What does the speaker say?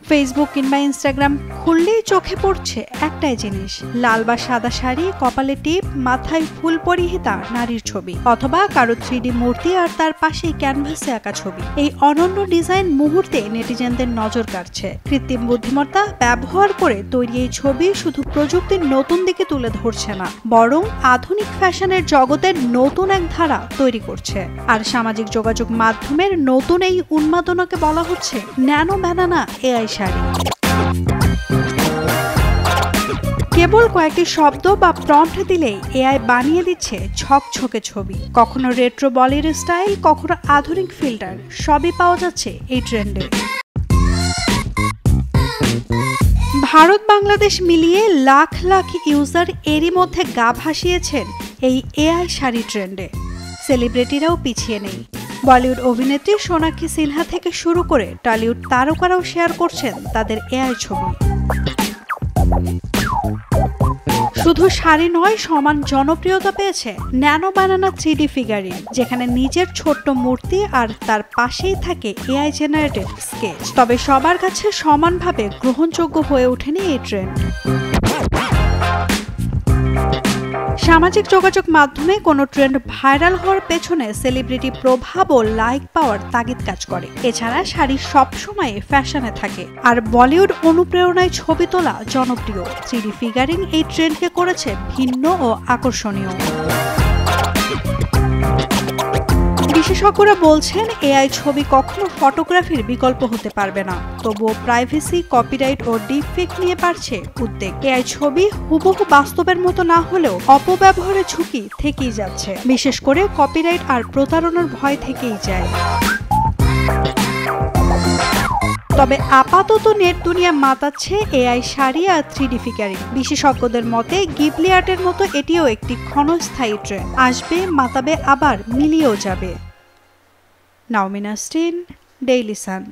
Facebook কিংবা Instagram খুললেই চোখে পড়ছে একটাই জিনিস, লাল বা সাদা শাড়ি, কপালে টিপ, মাথায় ফুল পরিহিতা নারীর ছবি, অথবা কারো 3D মূর্তি আর তার পাশেই ক্যানভাসে আঁকা ছবি। এই অনন্য ডিজাইন মুহূর্তে নেটিজেনদের নজর কাড়ছে। কৃত্রিম বুদ্ধিমত্তা ব্যবহার করে তৈরি এই ছবি শুধু প্রযুক্তির নতুন দিকে তুলে ধরছে না, বরং আধুনিক ফ্যাশনের জগতের নতুন এক ধারা তৈরি করছে। আর সামাজিক যোগাযোগ মাধ্যমের নতুন এই উন্মাদনাকে বলা হচ্ছে ন্যানো ব্যানানা এআই শাড়ি। কেবল কয়েকটি শব্দ বা প্রম্পট দিলেই এআই বানিয়ে দিচ্ছে ছকছকে ছবি। কখনো রেট্রো বলিউড স্টাইল, কখনো আধুনিক ফিল্টার, সবই পাওয়া যাচ্ছে এই ট্রেন্ডে। ভারত বাংলাদেশ মিলিয়ে লাখ লাখ ইউজার এরই মধ্যে গা ভাসিয়েছেন এই এআই শাড়ি ট্রেন্ডে। সেলিব্রিটিরাও পিছিয়ে নেই। বলিউড অভিনেত্রী সোনাক্ষী সিনহা থেকে শুরু করে টলিউড তারকারাও শেয়ার করছেন তাদের এআই ছবি। শুধু শাড়ি নয়, সমান জনপ্রিয়তা পেয়েছে ন্যানো ব্যানানা 3D ফিগারিন, যেখানে নিজের ছোট্ট মূর্তি আর তার পাশেই থাকে এআই জেনারেটেড স্কেচ। তবে সবার কাছে সমানভাবে গ্রহণযোগ্য হয়ে ওঠেনি এই ট্রেন্ড। সামাজিক যোগাযোগ মাধ্যমে কোনো ট্রেন্ড ভাইরাল হওয়ার পেছনে সেলিব্রিটি প্রভাব ও লাইক পাওয়ার তাগিদ কাজ করে। এছাড়া শাড়ি সবসময় ফ্যাশনে থাকে, আর বলিউড অনুপ্রেরণায় ছবি তোলা জনপ্রিয়। 3D ফিগারিং এই ট্রেন্ডকে করেছে ভিন্ন ও আকর্ষণীয়। বিশেষজ্ঞরা বলছেন এআই ছবি কখনো ফটোগ্রাফির বিকল্প হতে পারবে না। তবুও প্রাইভেসি, কপিরাইট ও ডিপফেক নিয়ে বাড়ছে উদ্বেগ। এআই ছবি হুবহু বাস্তবের মতো না হলেও অপব্যবহারের ঝুঁকি থেকেই যাচ্ছে, বিশেষ করে কপিরাইট আর প্রতারণার ভয় থেকেই যায়। তবে আপাতত নেট দুনিয়া মাতাচ্ছে এআই শাড়ি আর 3D ফিগারিং। বিশেষজ্ঞদের মতে গিবলি আর্টের মতো এটিও একটি ক্ষণস্থায়ী ট্রেন্ড। আসবে, মাতাবে, আবার মিলিয়েও যাবে। নাওমিন নাসরিন, ডেইলি সান।